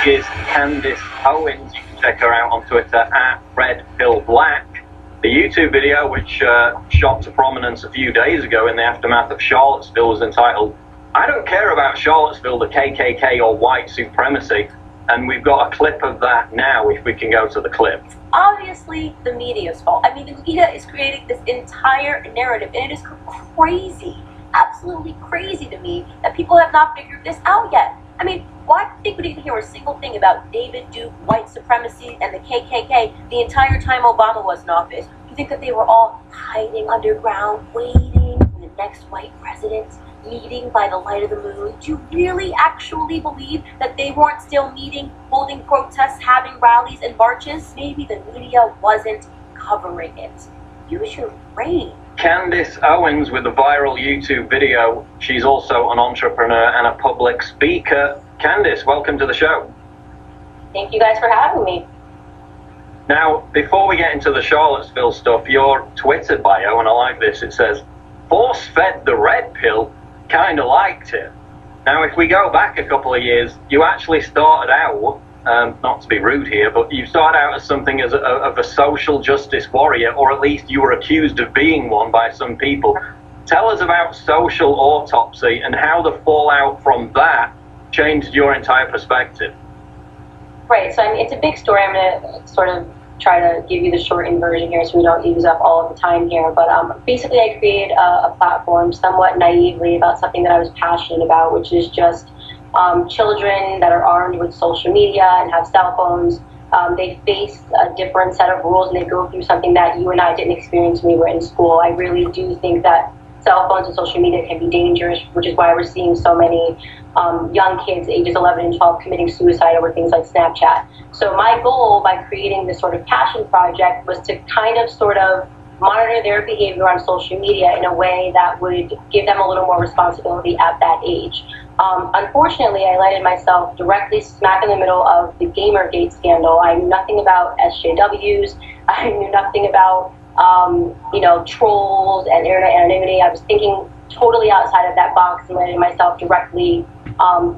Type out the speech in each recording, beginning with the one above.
is Candace Owens. You can check her out on Twitter at RedPillBlack. The YouTube video, which shot to prominence a few days ago in the aftermath of Charlottesville, was entitled, "I Don't Care About Charlottesville, the KKK or White Supremacy." And we've got a clip of that now, if we can go to the clip. Obviously, the media's fault. I mean, the media is creating this entire narrative, and it is crazy, absolutely crazy to me that people have not figured this out yet. I mean, why do you think we didn't hear a single thing about David Duke, white supremacy, and the KKK the entire time Obama was in office? You think that they were all hiding underground, waiting for the next white president, meeting by the light of the moon? Do you really actually believe that they weren't still meeting, holding protests, having rallies and marches? Maybe the media wasn't covering it. Use your brain. Candace Owens with a viral YouTube video. She's also an entrepreneur and a public speaker. Candace, welcome to the show. Thank you guys for having me. Now, before we get into the Charlottesville stuff, your Twitter bio, and I like this, it says, "Force-fed the red pill, kinda liked it." Now, if we go back a couple of years, you actually started out, not to be rude here, but you started out as something of a social justice warrior, or at least you were accused of being one by some people. Tell us about social autopsy and how the fallout from that changed your entire perspective. Right, so I mean, it's a big story. I'm going to sort of try to give you the shortened version here so we don't use up all of the time here. But basically, I created a platform somewhat naively about something that I was passionate about, which is just children that are armed with social media and have cell phones. They face a different set of rules, and they go through something that you and I didn't experience when we were in school. I really do think that cell phones and social media can be dangerous, which is why we're seeing so many young kids ages 11 and 12 committing suicide over things like Snapchat. So my goal by creating this sort of passion project was to kind of sort of monitor their behavior on social media in a way that would give them a little more responsibility at that age. Unfortunately, I landed myself directly smack in the middle of the Gamergate scandal. I knew nothing about SJWs. I knew nothing about trolls and internet anonymity. I was thinking totally outside of that box and landed myself directly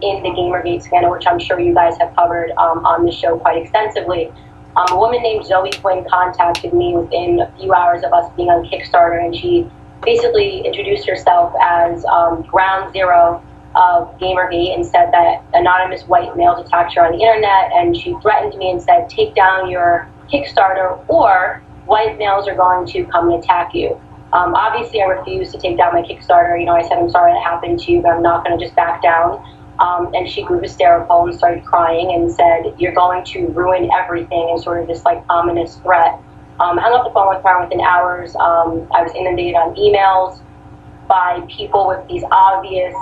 in the Gamergate scandal, which I'm sure you guys have covered on the show quite extensively. A woman named Zoe Quinn contacted me within a few hours of us being on Kickstarter, and she basically introduced herself as ground zero of Gamergate and said that anonymous white males attacked her on the internet, and she threatened me and said, "Take down your Kickstarter or white males are going to come and attack you." Obviously, I refused to take down my Kickstarter. I said, "I'm sorry that happened to you, but I'm not going to just back down." And she grew hysterical and started crying and said, "You're going to ruin everything," and sort of this like ominous threat. I hung up the phone with her, and within hours, I was inundated on emails by people with these obvious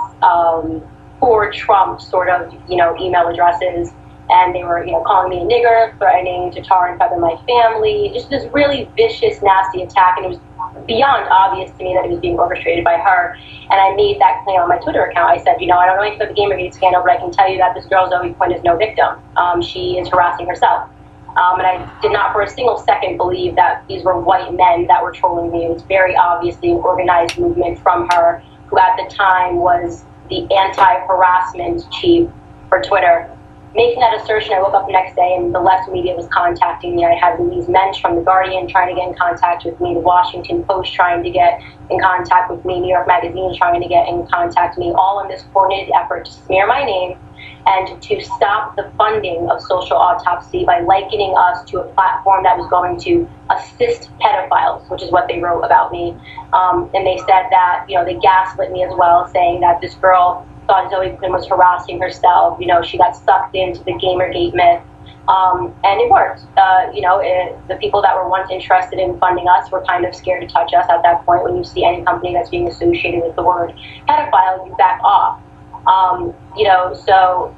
for Trump sort of email addresses. And they were, calling me a nigger, threatening to tar and feather my family, just this really vicious, nasty attack. And it was beyond obvious to me that it was being orchestrated by her. And I made that claim on my Twitter account. I said, I don't know anything about the Gamergate scandal, but I can tell you that this girl, Zoe Quinn, is no victim. She is harassing herself. And I did not for a single second believe that these were white men that were trolling me. It was very obviously an organized movement from her, who at the time was the anti-harassment chief for Twitter. Making that assertion, I woke up the next day and the left media was contacting me. I had Louise Mensch from The Guardian trying to get in contact with me, The Washington Post trying to get in contact with me, New York Magazine trying to get in contact with me, all in this coordinated effort to smear my name and to stop the funding of Social Autopsy by likening us to a platform that was going to assist pedophiles, which is what they wrote about me. And they said that, they gaslit me as well, saying that this girl thought Zoe Quinn was harassing herself. She got sucked into the Gamergate myth. And it worked. The people that were once interested in funding us were kind of scared to touch us at that point. When you see any company that's being associated with the word pedophile, you back off. So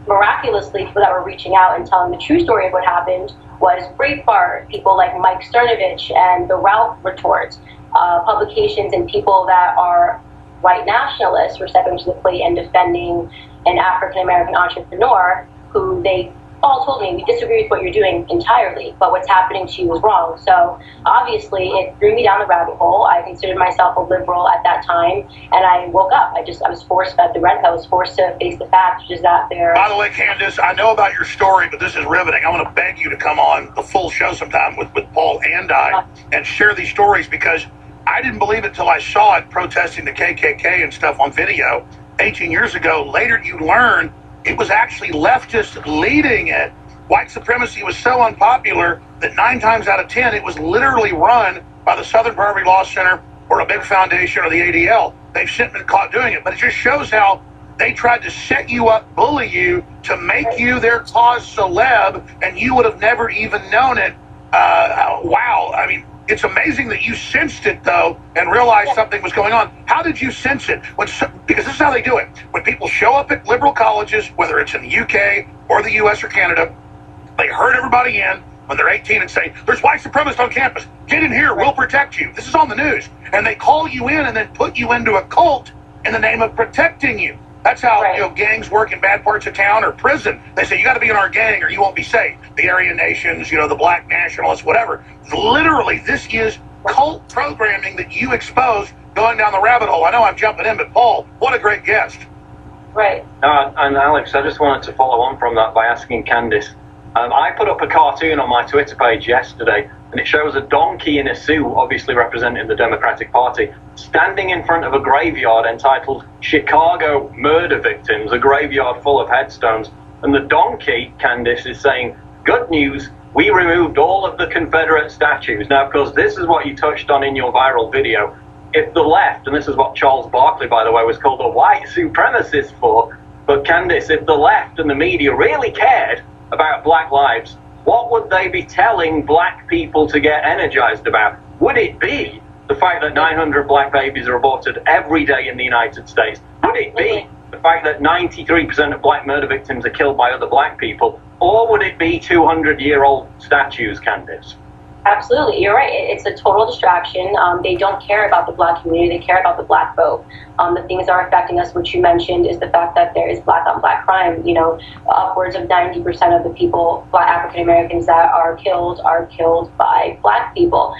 miraculously, people that were reaching out and telling the true story of what happened was Breitbart, people like Mike Cernovich and the Ralph Report, publications and people that are white nationalists were stepping to the plate and defending an African-American entrepreneur who they Paul told me, we disagree with what you're doing entirely, but what's happening to you is wrong. So obviously it threw me down the rabbit hole. I considered myself a liberal at that time, and I woke up. I was force-fed the red pill. I was forced to face the fact, which is that there... By the way, Candace, I know about your story, but this is riveting. I want to beg you to come on the full show sometime with Paul and I and share these stories, because I didn't believe it till I saw it protesting the KKK and stuff on video 18 years ago. Later you learn it was actually leftists leading it. White supremacy was so unpopular that 9 times out of 10, it was literally run by the Southern Poverty Law Center or a big foundation or the ADL. They've since been caught doing it, but it just shows how they tried to set you up, bully you, to make you their cause celeb, and you would have never even known it. Wow. I mean, it's amazing that you sensed it, though, and realized something was going on. How did you sense it? Because this is how they do it. When people show up at liberal colleges, whether it's in the UK or the US or Canada, they herd everybody in when they're 18 and say, there's white supremacists on campus. Get in here. We'll protect you. This is on the news. And they call you in and then put you into a cult in the name of protecting you. That's how gangs work in bad parts of town or prison. They say, you got to be in our gang or you won't be safe. The Aryan Nations, the black nationalists, whatever. Literally, this is cult programming that you expose going down the rabbit hole. I know I'm jumping in, but Paul, what a great guest. Right. And Alex, I just wanted to follow on from that by asking Candace. I put up a cartoon on my Twitter page yesterday, and it shows a donkey in a suit, obviously representing the Democratic Party, standing in front of a graveyard entitled Chicago Murder Victims, a graveyard full of headstones. And the donkey, Candace, is saying, good news, we removed all of the Confederate statues. Now, of course, this is what you touched on in your viral video. If the left, and this is what Charles Barkley, by the way, was called a white supremacist for, but Candace, if the left and the media really cared about black lives, what would they be telling black people to get energized about? Would it be the fact that 900 black babies are aborted every day in the United States? Would it be the fact that 93% of black murder victims are killed by other black people? Or would it be 200-year-old statues, Candace? Absolutely, you're right. It's a total distraction. They don't care about the black community. They care about the black vote. The things that are affecting us, which you mentioned, is the fact that there is black-on-black crime. Upwards of 90% of the people, black African Americans, that are killed by black people.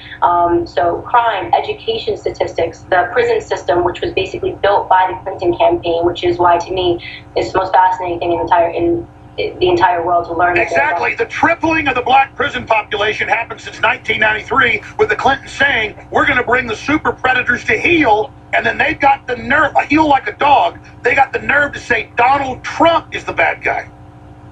So crime, education statistics, the prison system, which was basically built by the Clinton campaign, which is why, to me, it's the most fascinating thing in the entire world to learn. Exactly. The tripling of the black prison population happened since 1993, with the Clintons saying, we're going to bring the super predators to heel, and then they've got the nerve, a heel like a dog, they got the nerve to say Donald Trump is the bad guy.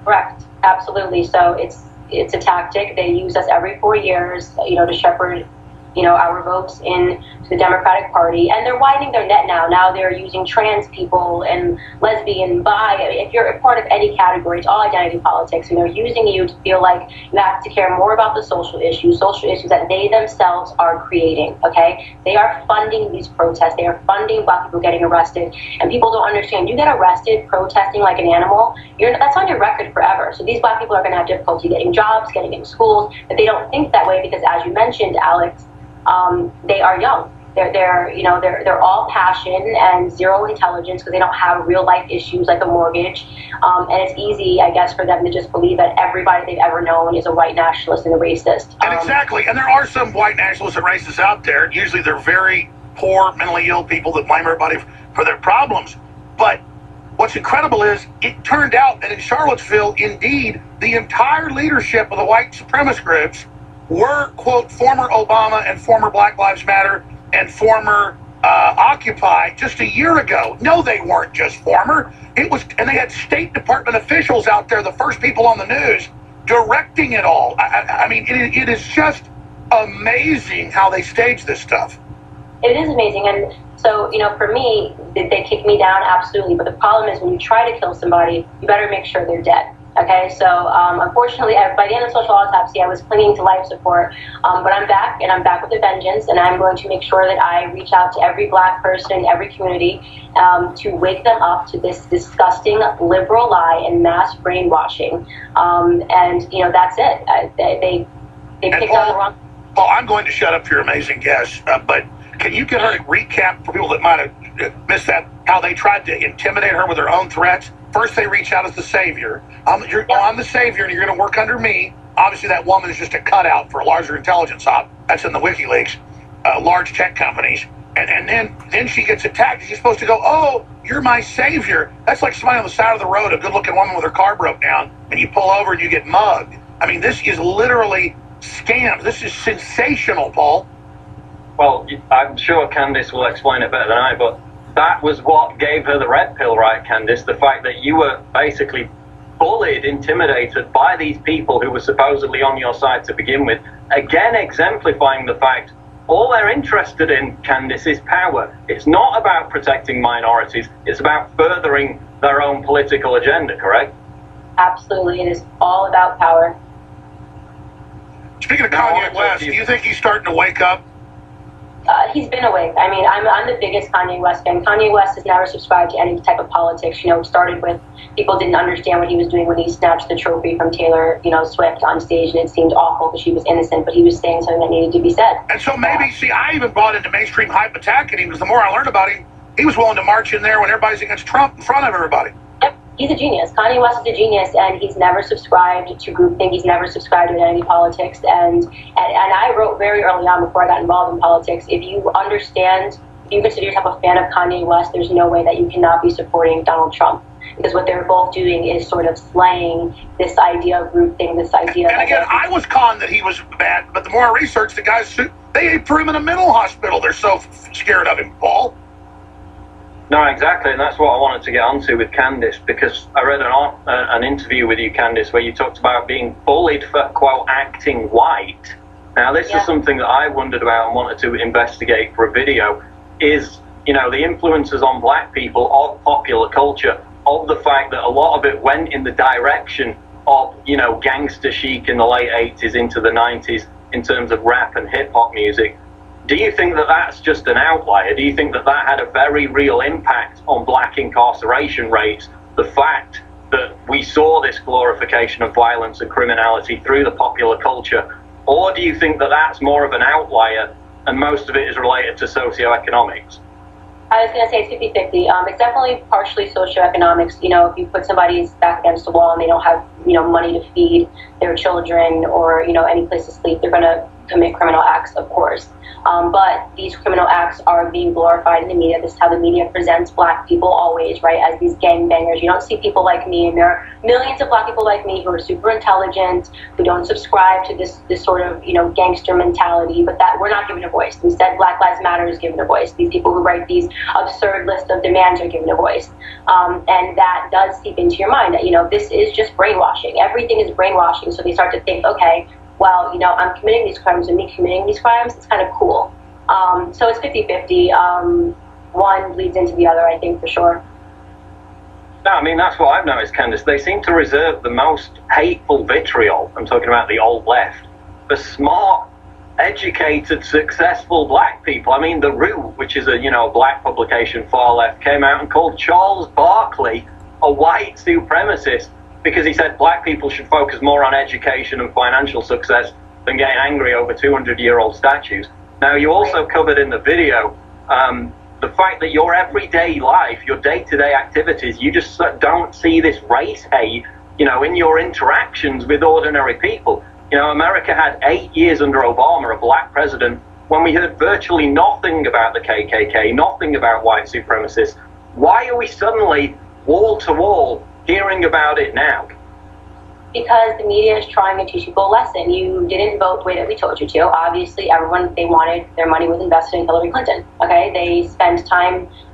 Correct. Absolutely. So it's a tactic. They use us every 4 years, to shepherd our votes in the Democratic Party, and they're widening their net now. Now they're using trans people and lesbian, bi. If you're a part of any category, it's all identity politics, and they're using you to feel like you have to care more about the social issues that they themselves are creating, okay? They are funding these protests. They are funding black people getting arrested, and people don't understand. You get arrested protesting like an animal, that's on your record forever. So these black people are going to have difficulty getting jobs, getting into schools, but they don't think that way because, as you mentioned, Alex, they are young. They're all passion and zero intelligence because they don't have real life issues like a mortgage. And it's easy, I guess, for them to just believe that everybody they've ever known is a white nationalist and a racist. And exactly. And there are some white nationalists and racists out there. Usually they're very poor, mentally ill people that blame everybody for their problems. But what's incredible is it turned out that in Charlottesville, indeed, the entire leadership of the white supremacist groups were, quote, former Obama and former Black Lives Matter and former Occupy just a year ago. No, they weren't just former. It was, and they had State Department officials out there, the first people on the news, directing it all. I mean, it is just amazing how they stage this stuff. It is amazing. And so, for me, did they kick me down? Absolutely. But the problem is when you try to kill somebody, you better make sure they're dead. Okay, so unfortunately, by the end of social autopsy, I was clinging to life support, but I'm back, and I'm back with a vengeance, and I'm going to make sure that I reach out to every black person in every community to wake them up to this disgusting liberal lie and mass brainwashing, and that's it. They picked on the wrong. Paul, I'm going to shut up for your amazing guest, but Can you get her to recap for people that might have missed that, how they tried to intimidate her with their own threats? First, they reach out as the savior. I'm the savior, and you're going to work under me. Obviously, that woman is just a cutout for a larger intelligence op. That's in the WikiLeaks, large tech companies. And then she gets attacked. She's supposed to go, oh, you're my savior. That's like somebody on the side of the road, a good-looking woman with her car broke down, and you pull over and you get mugged. I mean, this is literally scams. This is sensational, Paul. Well, I'm sure Candace will explain it better than I, but that was what gave her the red pill, right, Candace? The fact that you were basically bullied, intimidated by these people who were supposedly on your side to begin with, again exemplifying the fact all they're interested in, Candace, is power. It's not about protecting minorities. It's about furthering their own political agenda, correct? Absolutely. It is all about power. Speaking of Kanye West, do you think he's starting to wake up? He's been awake. I mean, I'm the biggest Kanye West fan. Kanye West has never subscribed to any type of politics. You know, it started with people didn't understand what he was doing when he snatched the trophy from Taylor, Swift on stage, and it seemed awful because she was innocent, but he was saying something that needed to be said. And so maybe, I even bought into mainstream hype attacking him because the more I learned about him, he was willing to march in there when everybody's against Trump in front of everybody. Yep, he's a genius. Kanye West is a genius, and he's never subscribed to groupthink. He's never subscribed to identity politics. And I wrote very early on before I got involved in politics, if you consider yourself a fan of Kanye West, there's no way that you cannot be supporting Donald Trump. Because what they're both doing is sort of slaying this idea of groupthink, this idea. And again, I was conned that he was bad, but the more I researched, the guys, they ate for him in a mental hospital. They're so scared of him, Paul. No, exactly, and that's what I wanted to get onto with Candace, because I read an interview with you, Candace, where you talked about being bullied for, quote, acting white. Now, this is something that I wondered about and wanted to investigate for a video, is, the influences on black people of popular culture, of the fact that a lot of it went in the direction of, gangster chic in the late 80s into the 90s in terms of rap and hip-hop music. Do you think that that's just an outlier? Do you think that that had a very real impact on black incarceration rates? The fact that we saw this glorification of violence and criminality through the popular culture? Or do you think that that's more of an outlier and most of it is related to socioeconomics? I was going to say it's 50-50. It's definitely partially socioeconomics. If you put somebody's back against the wall and they don't have, money to feed their children or, any place to sleep, they're going to commit criminal acts, of course. But these criminal acts are being glorified in the media. This is how the media presents black people always, right, as these gangbangers. You don't see people like me, and there are millions of black people like me who are super intelligent, who don't subscribe to this sort of, gangster mentality, but that we're not given a voice. Instead, Black Lives Matter is given a voice. These people who write these absurd list of demands are given a voice. And that does seep into your mind that, this is just brainwashing. Everything is brainwashing. So they start to think, okay, well, I'm committing these crimes, and me committing these crimes, it's kind of cool. So it's 50-50. One bleeds into the other, I think, for sure. No, I mean, that's what I've noticed, Candace. They seem to reserve the most hateful vitriol, I'm talking about the old left, for smart, educated, successful black people. I mean, The Root, which is a black publication, far left, came out and called Charles Barkley a white supremacist because he said black people should focus more on education and financial success than getting angry over 200-year-old statues. Now, you also covered in the video the fact that your everyday life, your day-to-day activities, you just don't see this race hate, in your interactions with ordinary people. America had 8 years under Obama, a black president, when we heard virtually nothing about the KKK, nothing about white supremacists. Why are we suddenly wall-to-wall hearing about it now? Because the media is trying to teach people a lesson. You didn't vote the way that we told you to. Obviously, they wanted their money was invested in Hillary Clinton. Okay, they spent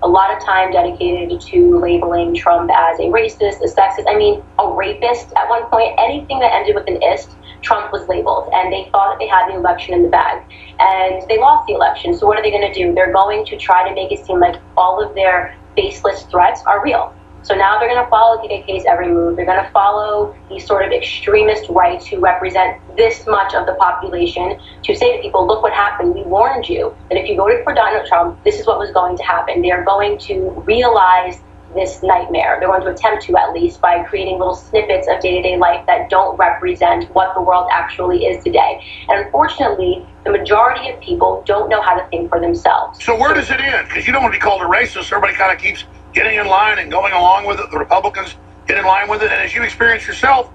a lot of time dedicated to labeling Trump as a racist, a sexist. I mean, a rapist at one point. Anything that ended with an ist, Trump was labeled, and they thought that they had the election in the bag, and they lost the election. So what are they going to do? They're going to try to make it seem like all of their baseless threats are real. So now they're going to follow KKK's every move. They're going to follow these sort of extremist rights who represent this much of the population to say to people, look what happened. We warned you that if you voted for Donald Trump, this is what was going to happen. They're going to realize this nightmare. They're going to attempt to, at least, by creating little snippets of day-to-day life that don't represent what the world actually is today. And unfortunately, the majority of people don't know how to think for themselves. So where does it end? Because you don't want to be called a racist. Everybody kind of keeps getting in line and going along with it. The Republicans get in line with it. And as you experience yourself,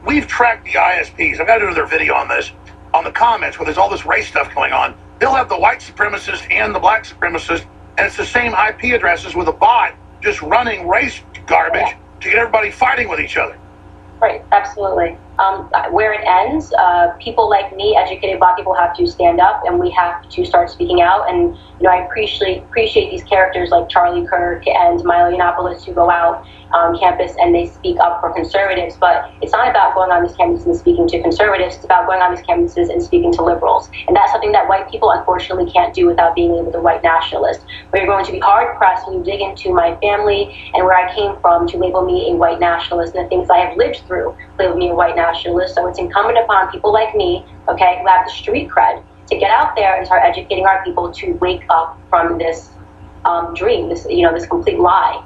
we've tracked the ISPs. I've got to do another video on this, on the comments where there's all this race stuff going on. They'll have the white supremacist and the black supremacist, and it's the same IP addresses with a bot just running race garbage to get everybody fighting with each other. Right, absolutely. Where it ends, people like me, educated Black people, have to stand up, and we have to start speaking out. And I appreciate these characters like Charlie Kirk and Milo Yiannopoulos who go out on campus and they speak up for conservatives. But it's not about going on these campuses and speaking to conservatives. It's about going on these campuses and speaking to liberals. And that's something that white people unfortunately can't do without being able to white nationalist. But you're going to be hard pressed when you dig into my family and where I came from to label me a white nationalist, and the things I have lived through label me a white nationalist. So it's incumbent upon people like me, okay, who have the street cred, to get out there and start educating our people to wake up from this dream, this complete lie.